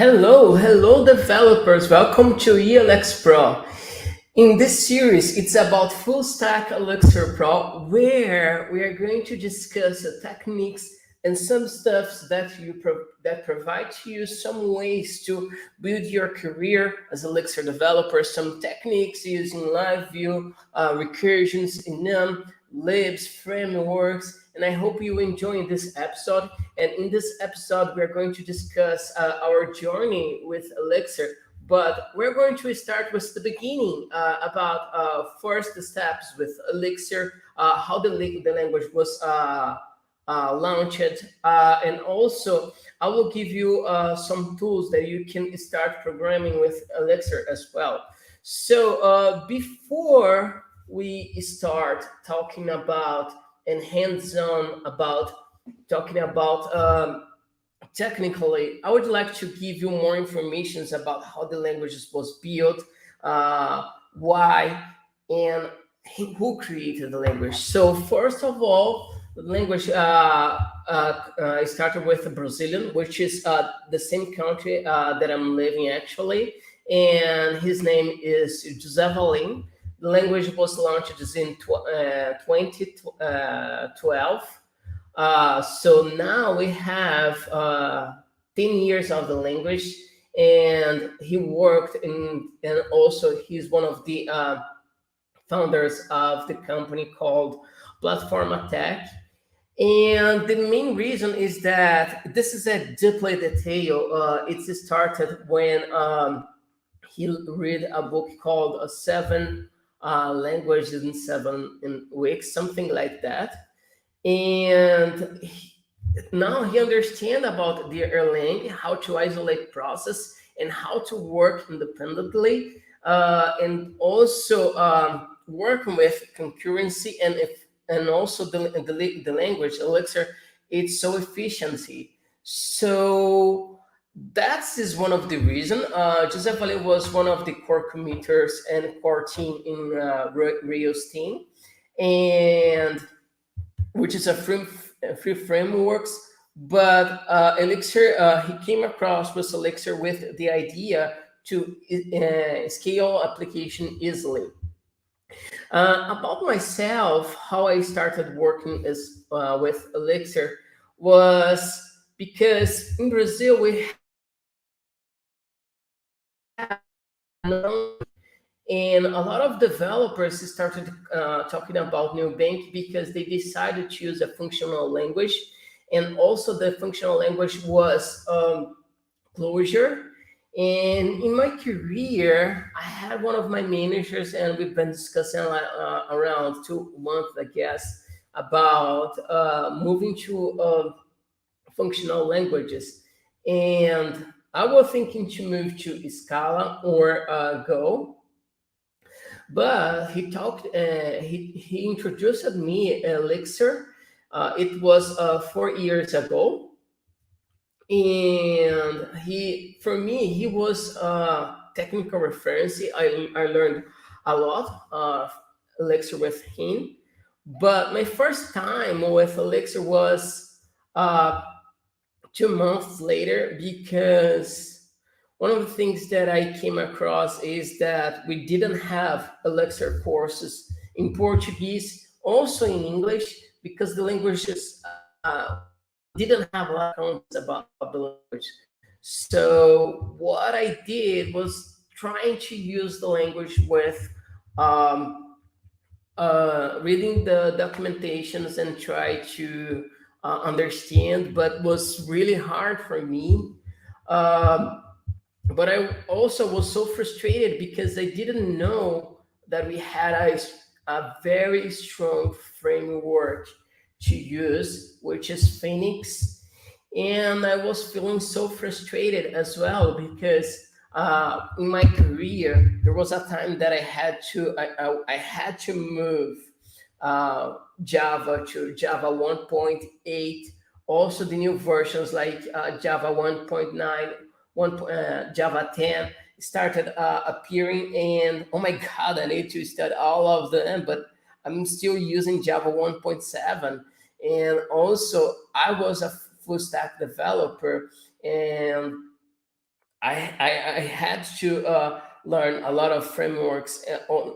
Hello developers. Welcome to ELX Pro. In this series, it's about full stack Elixir Pro, where we are going to discuss the techniques and some stuffs that that provide to you some ways to build your career as Elixir developer, some techniques using live view, recursions, enum, libs, frameworks, and I hope you enjoy this episode. And in this episode, we're going to discuss our journey with Elixir, but we're going to start with the beginning about first steps with Elixir, how the language was launched, and also I will give you some tools that you can start programming with Elixir as well. So before we start talking about and hands-on about talking about technically, I would like to give you more information about how the language was built, why, and who created the language. So first of all, the language started with Brazilian, which is the same country that I'm living actually, and his name is José Valim. The language was launched in 2012. So now we have 10 years of the language, and he worked in, and also he's one of the founders of the company called Platform Attack. And the main reason is that this is a deeply detail. It started when he read a book called Seven Languages in 7 Weeks, something like that. And now he understands about the Erlang, how to isolate process and how to work independently, and also working with concurrency and also the language Elixir. It's so efficiency. So that is one of the reason. Joseph Valley was one of the core committers and core team in Rio's team, and which is a free frameworks. But Elixir, he came across with Elixir with the idea to scale application easily. About myself, how I started working with Elixir was because in Brazil we have and a lot of developers started talking about new bank because they decided to use a functional language, and also the functional language was Clojure. And in my career, I had one of my managers, and we've been discussing around 2 months, I guess, about moving to functional languages. And I was thinking to move to Scala or Go, but he talked. He introduced me Elixir. It was 4 years ago, and for me, he was a technical reference. I learned a lot of Elixir with him, but my first time with Elixir was 2 months later, because one of the things that I came across is that we didn't have Elixir courses in Portuguese, also in English, because the languages didn't have a lot of context about the language. So what I did was trying to use the language with reading the documentations and try to understand, but was really hard for me. Um, but I also was so frustrated because I didn't know that we had a very strong framework to use, which is Phoenix. And I was feeling so frustrated as well because in my career there was a time that I had to move Java to Java 1.8, also the new versions like Java 1.9, Java 10 started appearing, and oh my god, I need to study all of them, but I'm still using Java 1.7. And also I was a full stack developer, and I had to learn a lot of frameworks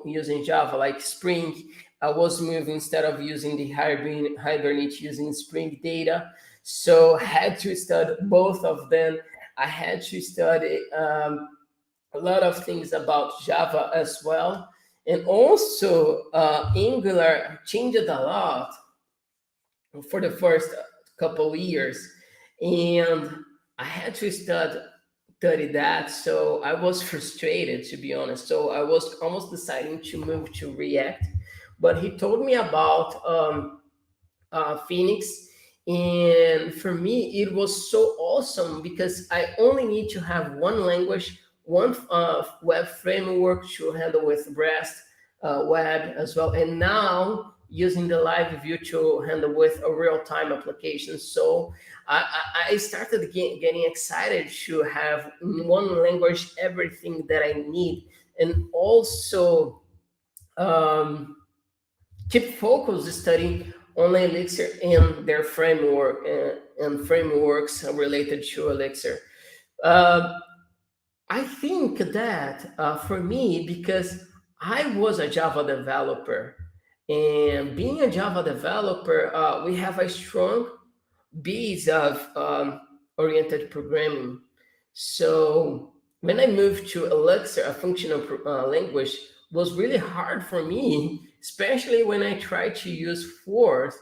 using Java, like Spring. I was moving instead of using the Hibernate using Spring Data. So I had to study both of them. I had to study a lot of things about Java as well. And also, Angular changed a lot for the first couple of years. And I had to study that. So I was frustrated, to be honest. So I was almost deciding to move to React. But he told me about Phoenix. And for me, it was so awesome because I only need to have one language, one web framework to handle with REST web as well. And now using the live view to handle with a real-time application. So I started getting excited to have in one language everything that I need. And also, um, keep focus studying on Elixir and their framework and frameworks related to Elixir. Uh, I think that for me, because I was a Java developer, and being a Java developer, we have a strong base of oriented programming. So when I moved to Elixir, a functional language, was really hard for me, especially when I tried to use for,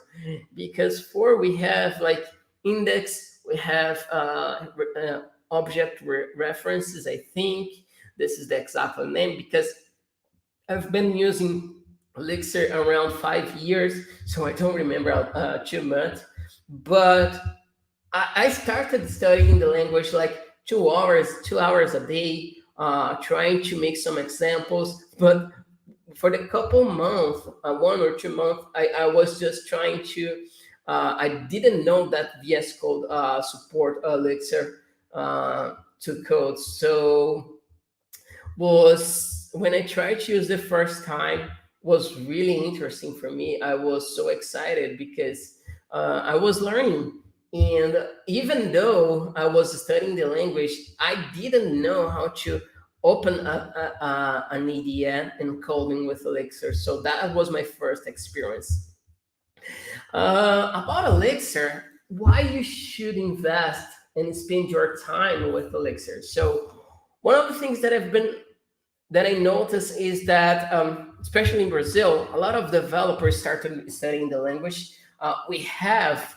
because for we have like index, we have object references. I think this is the exact name because I've been using Elixir around 5 years, so I don't remember too much. But I started studying the language like 2 hours, 2 hours a day, trying to make some examples. But for the couple months, 1 or 2 months, I was just trying to. I didn't know that VS Code support Elixir to code, so was when I tried to use the first time was really interesting for me. I was so excited because I was learning. And even though I was studying the language, I didn't know how to open an IDE and coding with Elixir. So that was my first experience. About Elixir, why you should invest and spend your time with Elixir. So one of the things that I noticed is that, especially in Brazil, a lot of developers started studying the language. We have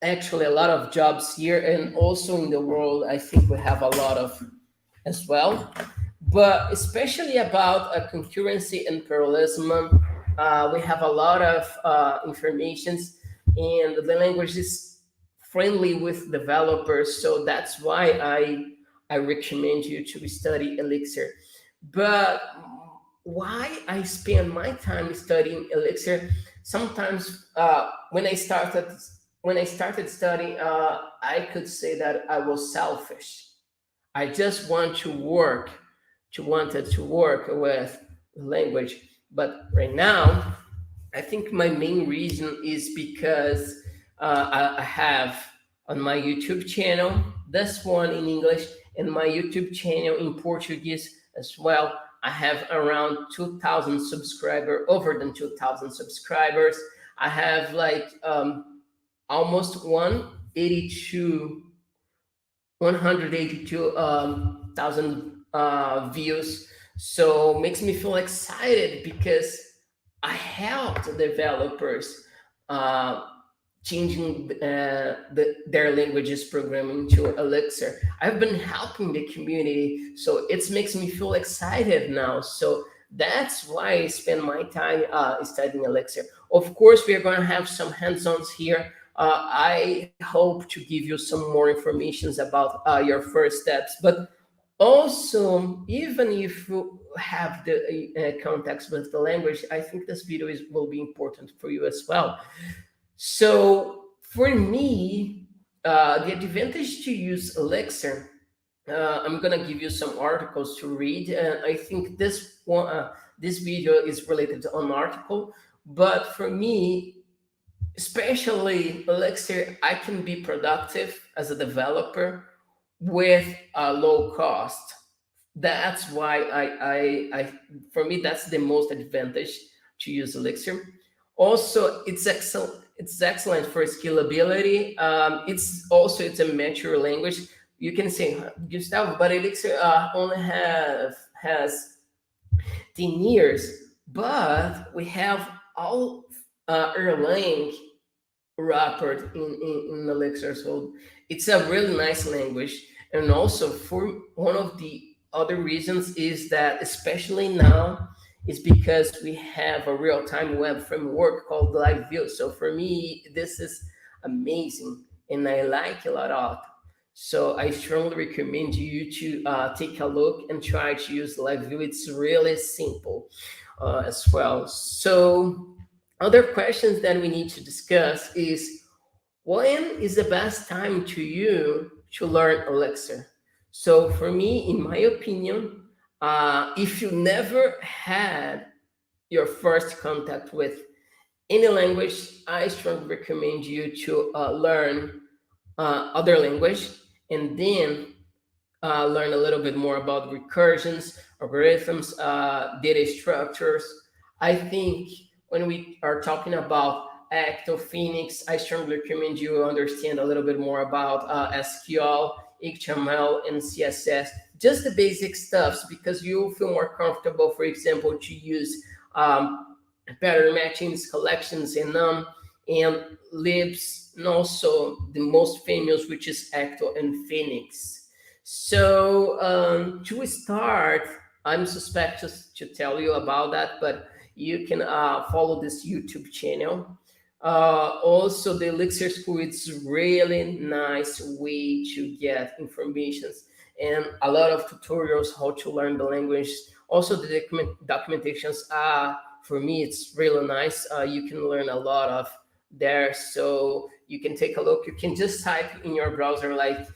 actually a lot of jobs here, and also in the world, I think we have a lot of as well. But especially about concurrency and parallelism, we have a lot of informations, and the language is friendly with developers. So that's why I recommend you to study Elixir. But why I spend my time studying Elixir? Sometimes when I started studying, I could say that I was selfish. I just wanted to work with language. But right now, I think my main reason is because I have on my YouTube channel this one in English and my YouTube channel in Portuguese as well. I have around 2,000 subscribers, over than 2,000 subscribers. I have like almost 182,000 views. So makes me feel excited because I helped developers uh, changing their languages programming to Elixir. I've been helping the community, so it makes me feel excited now. So that's why I spend my time studying Elixir. Of course, we are going to have some hands-ons here. I hope to give you some more information about your first steps, but also, even if you have the context with the language, I think this video will be important for you as well. So for me, the advantage to use Elixir, I'm gonna give you some articles to read. I think this video is related to an article, but for me, especially Elixir, I can be productive as a developer with a low cost. That's why I for me that's the most advantage to use Elixir. Also, it's excellent for scalability. It's a mature language. You can say, Gustavo, but Elixir only have has 10 years, but we have all Erlang wrapped in Elixir. So it's a really nice language. And also, for one of the other reasons is that, especially now, is because we have a real-time web framework called Live View. So for me, this is amazing, and I like it a lot. So I strongly recommend you to take a look and try to use Live View. It's really simple as well. So other questions that we need to discuss is, when is the best time to you to learn Elixir? So for me, in my opinion, if you never had your first contact with any language, I strongly recommend you to learn other language, and then learn a little bit more about recursions, algorithms, data structures. I think when we are talking about Acto Phoenix, I strongly recommend you understand a little bit more about SQL, HTML, and CSS, just the basic stuffs, because you'll feel more comfortable, for example, to use pattern matchings, collections, and libs, and also the most famous, which is Acto and Phoenix. So to start, I'm suspect to tell you about that, but you can follow this YouTube channel. Also, the Elixir School, it's really nice way to get information and a lot of tutorials how to learn the language. Also, the documentations for me, it's really nice. You can learn a lot of there, so you can take a look. You can just type in your browser like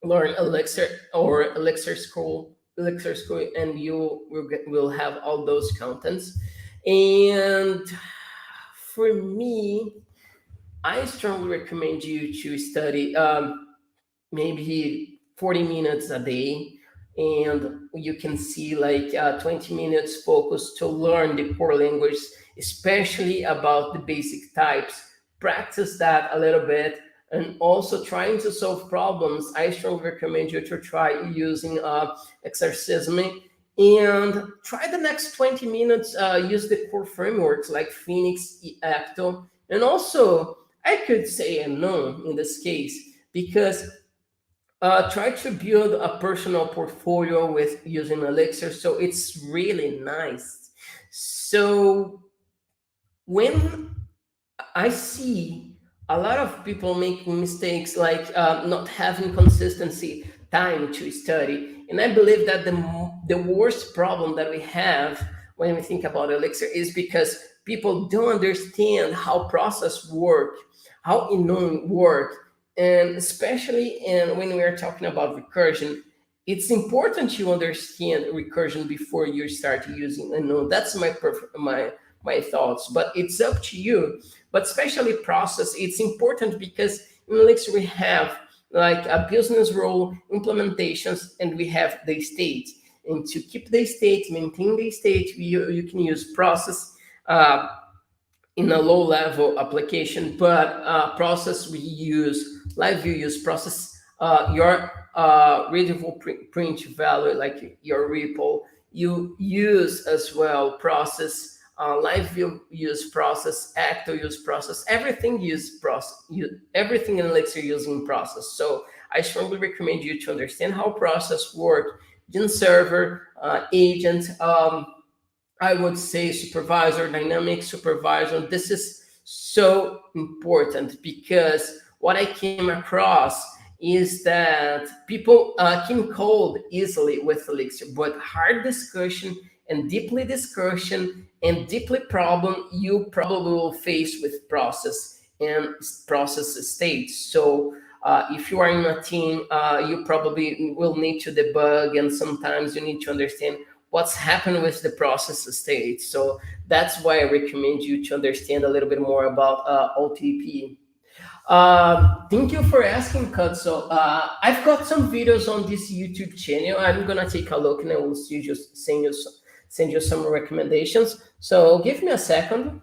Learn Elixir or Elixir School, and you will have all those contents. And for me, I strongly recommend you to study maybe 40 minutes a day, and you can see like 20 minutes focus to learn the core language, especially about the basic types. Practice that a little bit, and also trying to solve problems. I strongly recommend you to try using exercism, and try the next 20 minutes use the core frameworks like Phoenix, Acto, and also I could say a no in this case, because try to build a personal portfolio with using Elixir. So it's really nice. So when I see a lot of people making mistakes like not having consistency time to study, and I believe that the worst problem that we have when we think about Elixir is because people don't understand how process work, how enum work, and especially when we are talking about recursion, it's important to understand recursion before you start using enum. That's my thoughts, but it's up to you. But especially process, it's important because in Elixir we have like a business role, implementations, and we have the state. And to keep the state, maintain the state, you can use process in a low level application, but process we use live view use process your readable print value, like your repo, you use as well process live view use process, Acto use process, everything use process, everything in Elixir using process. So I strongly recommend you to understand how process work, gen server, agent, I would say supervisor, dynamic supervisor. This is so important because what I came across is that people can code easily with Elixir, but hard discussion and deeply problem you probably will face with process and process states. So if you are in a team, you probably will need to debug, and sometimes you need to understand what's happened with the process state. So that's why I recommend you to understand a little bit more about OTP. Thank you for asking, Kutso. I've got some videos on this YouTube channel. I'm gonna take a look and I will see just send you some recommendations. So give me a second.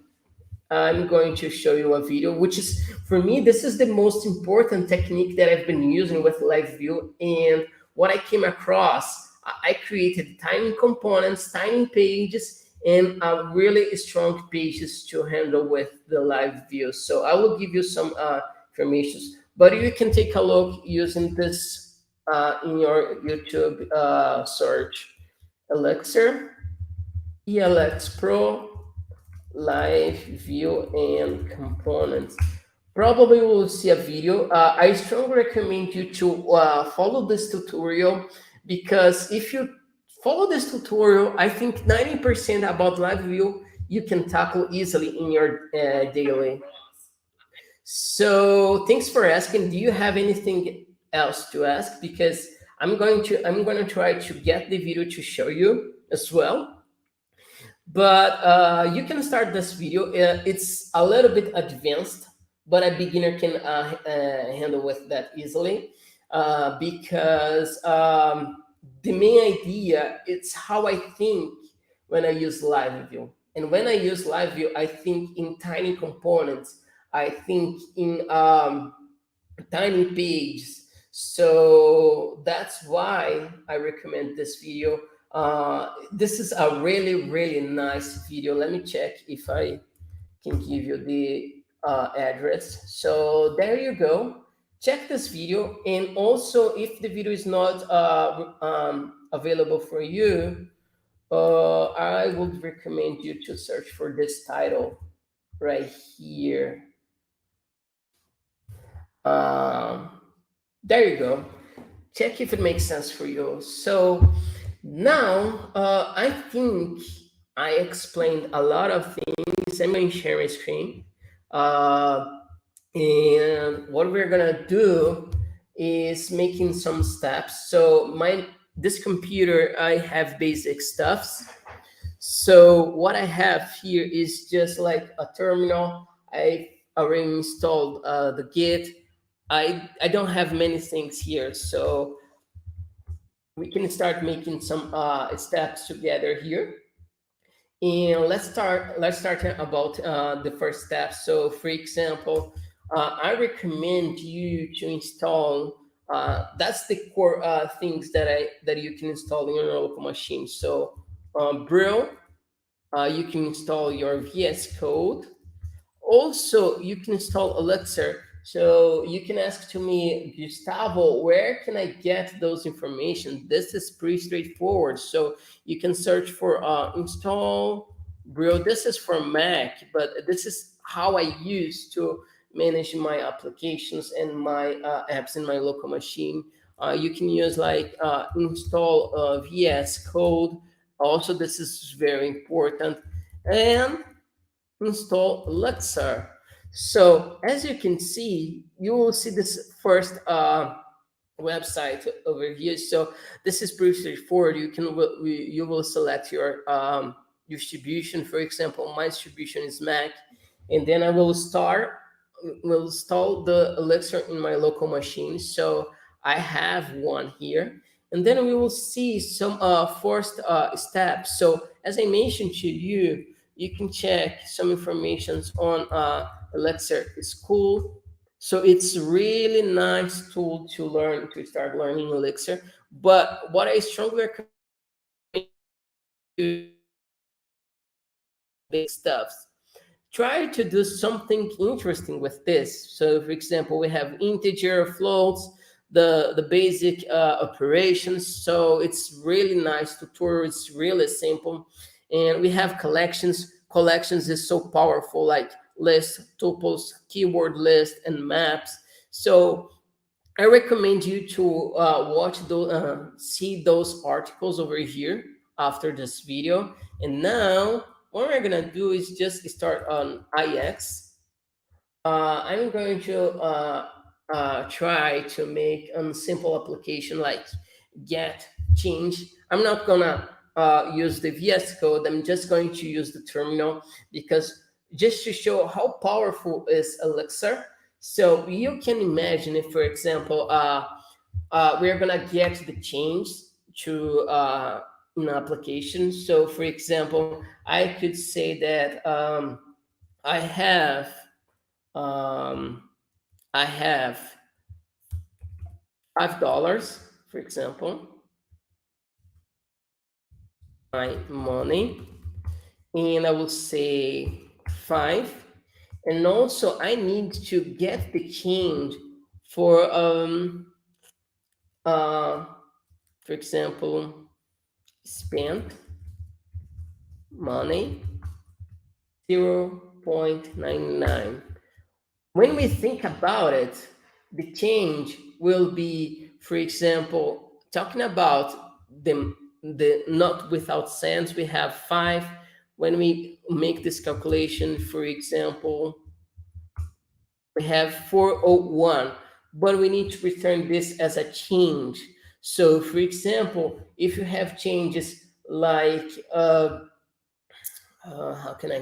I'm going to show you a video, which is, for me, this is the most important technique that I've been using with live view. And what I came across, I created tiny components, tiny pages, and really strong pages to handle with the live view. So I will give you some informations, but you can take a look using this in your YouTube search. Elixir, ELX Pro, live view and components. Probably will see a video. I strongly recommend you to follow this tutorial, because if you follow this tutorial, I think 90% about live view you can tackle easily in your daily. So thanks for asking. Do you have anything else to ask? Because I'm going to try to get the video to show you as well. But you can start this video. It's a little bit advanced, but a beginner can handle with that easily, because the main idea, it's how I think when I use live view. And when I use live view, I think in tiny components. I think in tiny pages. So that's why I recommend this video. This is a really, really nice video. Let me check if I can give you the address. So there you go. Check this video. And also, if the video is not available for you, I would recommend you to search for this title right here. Um, there you go. Check if it makes sense for you. So now I think I explained a lot of things. I'm going to share my screen. And what we're gonna do is making some steps. So this computer, I have basic stuffs. So what I have here is just like a terminal. I already installed the Git. I don't have many things here, so we can start making some steps together here. And let's start about the first step. So for example, I recommend you to install that's the core things that you can install in your local machine. So Brill, you can install your VS Code. Also, you can install Elixir. So you can ask to me, Gustavo, where can I get those information? This is pretty straightforward. So you can search for install Bro. This is for Mac, but this is how I use to manage my applications and my apps in my local machine. You can use like install VS Code. Also, this is very important. And install Elixir. So as you can see, you will see this first website over here. So this is pretty straightforward. You will select your distribution. For example, my distribution is Mac, and then I will install the Elixir in my local machine. So I have one here, and then we will see some first steps. So as I mentioned to you, you can check some information on Elixir. It's cool. So it's really nice tool to start learning Elixir. But what I strongly recommend you big stuffs. Try to do something interesting with this. So, for example, we have integer, floats, the basic operations. So it's really nice tutorial. It's really simple, and we have collections. Collections is so powerful, like list, tuples, keyword list, and maps. So I recommend you to see those articles over here after this video. And now what we're gonna do is just start on IX. I'm going to try to make a simple application like get change. I'm not gonna use the VS Code. I'm just going to use the terminal, because just to show how powerful is Elixir. So you can imagine if, for example, we're gonna get the change to an application. So, for example, I could say that I have um, I have $5, for example, my money, and I will say five, and also I need to get the change for uh, for example, spent money 0.99. When we think about it, the change will be, for example, talking about the not without cents, we have five. When we make this calculation, for example, we have 401, but we need to return this as a change. So, for example, if you have changes like how can I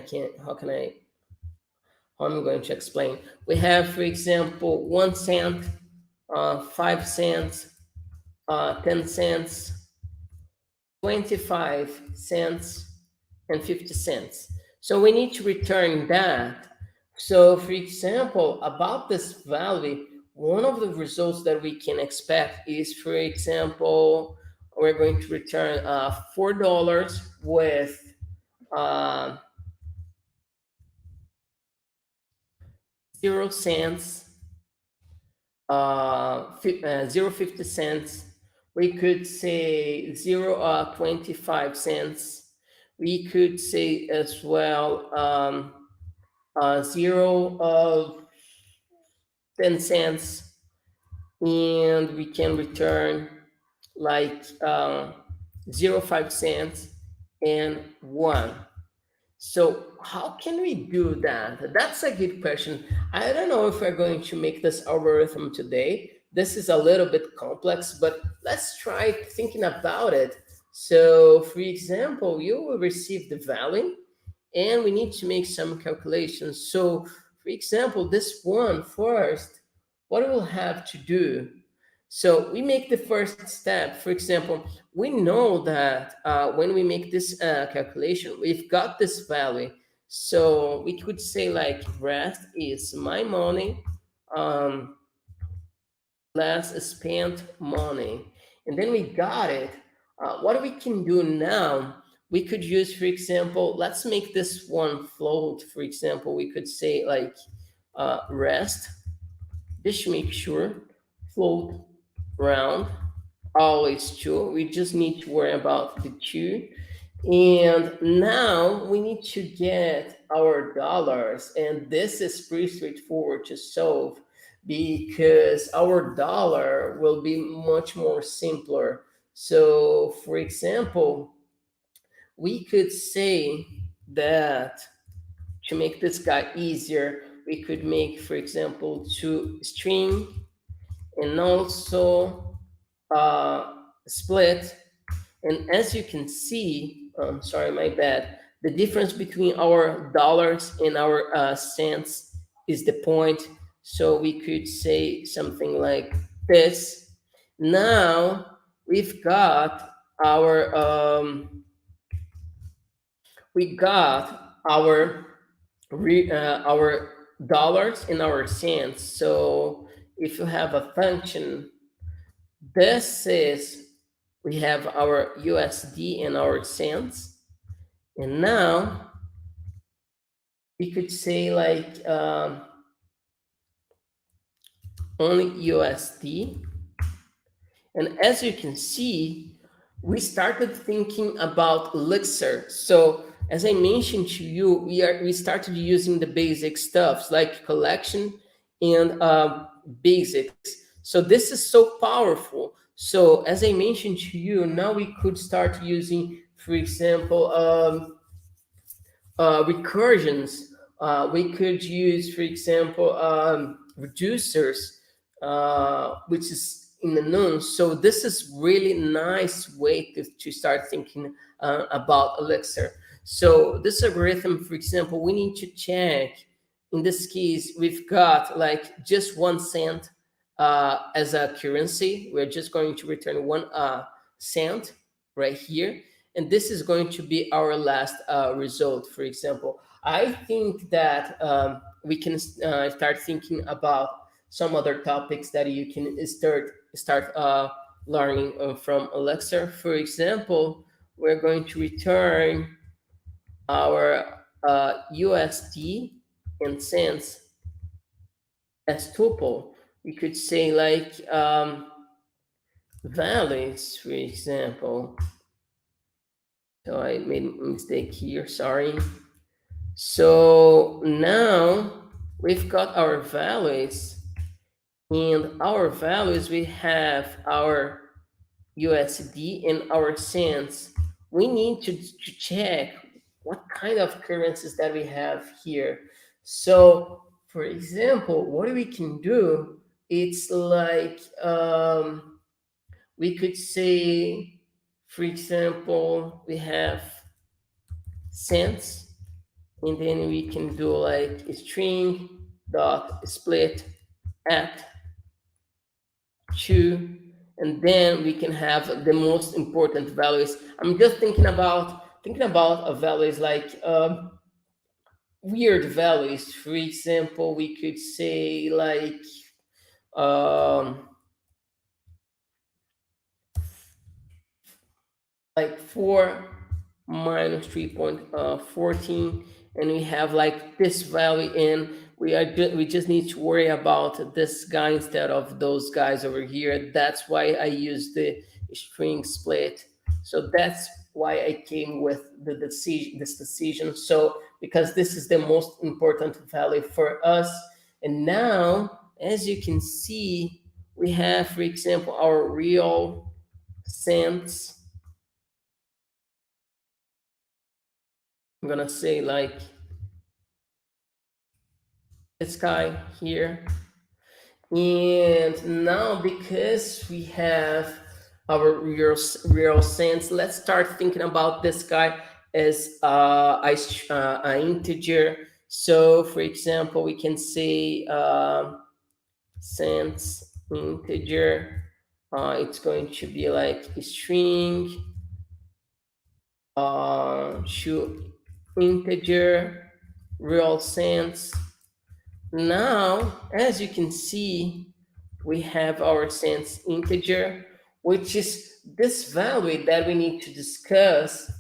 how I'm going to explain. We have, for example, 1 cent, 5 cents, 10 cents, 25 cents, and 50 cents. So we need to return that. So, for example, about this value, one of the results that we can expect is, for example, we're going to return $4 with uh, 0 cents, 0.50 cents. We could say 0.25 cents. We could say as well 0 10 cents, and we can return like 0.5 cents and one. So how can we do that? That's a good question. I don't know if we're going to make this algorithm today. This is a little bit complex, but let's try thinking about it. So, for example, you will receive the value, and we need to make some calculations. So, for example, this one first, what we'll have to do, so we make the first step. For example, we know that when we make this calculation, we've got this value. So we could say like rest is my money um, less spent money. And then we got it. What we can do now, we could use, for example, let's make this one float. For example, we could say like rest, just to make sure, float round, always two. We just need to worry about the two. And now we need to get our dollars. And this is pretty straightforward to solve because our dollar will be much more simpler. So, for example, we could say that to make this guy easier, we could make, for example, to string and also split. And as you can see, sorry, my bad, the difference between our dollars and our cents is the point. So we could say something like this. Now we've got our our dollars and our cents. So if you have a function, this is we have our USD and our cents, and now we could say like only USD. And as you can see, we started thinking about Elixir. So as I mentioned to you, we started using the basic stuffs like collection and basics. So this is so powerful. So as I mentioned to you, now we could start using, for example, recursions. We could use, for example, reducers, which is in the known. So this is really nice way to start thinking about Elixir. So this algorithm, for example, we need to check in this case, we've got like just 1 cent as a currency. We're just going to return 1 cent right here. And this is going to be our last result, for example. I think that we can start thinking about some other topics that you can start learning from Elixir. For example, we're going to return our USD and cents as tuple. We could say like values, for example. So I made a mistake here, sorry. So now we've got our values. In our values, we have our USD and our cents. We need to check what kind of currencies that we have here. So, for example, what we can do, it's like we could say, for example, we have cents, and then we can do like a string dot split at 2, and then we can have the most important values. I'm just thinking about values like weird values. For example, we could say um, like 4 minus 3.14, and we have like this value, and we just need to worry about this guy instead of those guys over here. That's why I use the string split. So that's why I came with this decision. So because this is the most important value for us. And now, as you can see, we have, for example, our real cents. I'm gonna say like this guy here. And now, because we have our real sense, let's start thinking about this guy as an integer. So, for example, we can say sense integer. It's going to be like a string to integer real sense. Now, as you can see, we have our sense integer, which is this value that we need to discuss.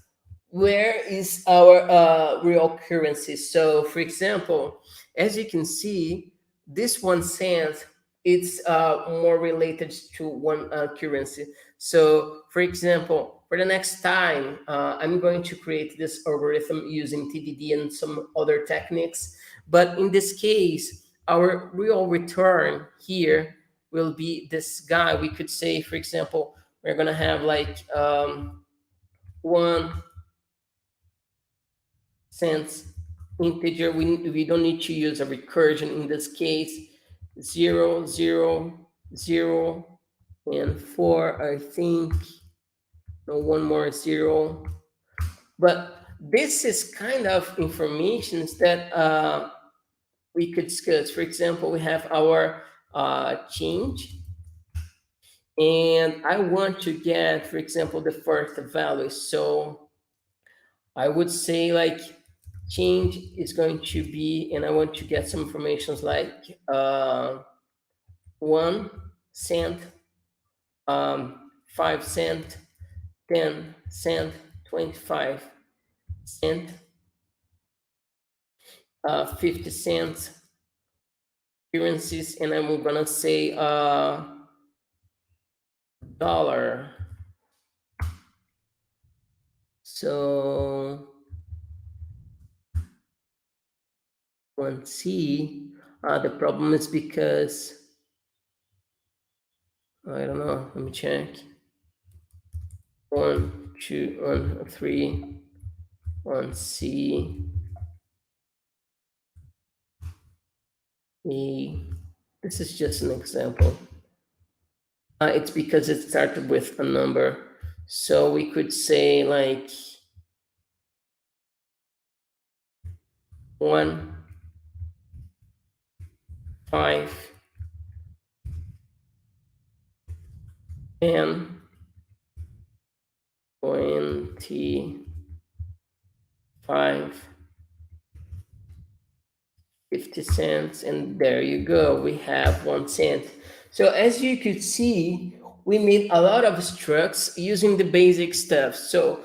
Where is our real currency? So, for example, as you can see, this 1 cent, it's more related to one currency. So, for example, for the next time, I'm going to create this algorithm using TDD and some other techniques. But in this case, our real return here will be this guy. We could say, for example, we're going to have like 1 cent integer. We don't need to use a recursion in this case. 0, 0, 0, and 4, I think. No, one more 0. But this is kind of information that we could discuss. For example, we have our change, and I want to get, for example, the first value. So I would say like change is going to be, and I want to get some informations like 1 cent, 5 cent, 10 cent, 25 cent, 50 cents currencies, and I'm gonna say dollar. So 1C. The problem is because I don't know. Let me check. 1, 2, 1, 3, 1C. This is just an example. It's because it started with a number. So we could say like 1 5, 10, 25, 50 cents, and there you go, we have 1 cent. So as you could see, we made a lot of structs using the basic stuff. So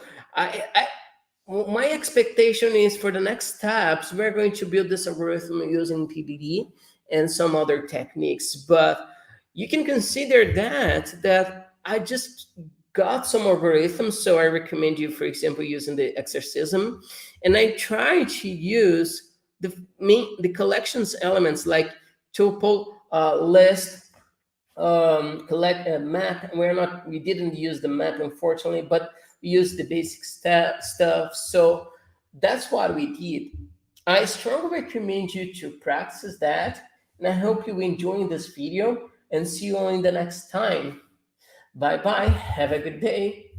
well, my expectation is for the next steps, we're going to build this algorithm using PBD and some other techniques. But you can consider that I just got some algorithms. So I recommend you, for example, using the exorcism, and I try to use the collections elements like tuple, list, collect a map. We didn't use the map, unfortunately, but we used the basic stuff. So that's what we did. I strongly recommend you to practice that, and I hope you enjoy this video, and see you in the next time. Bye bye, have a good day.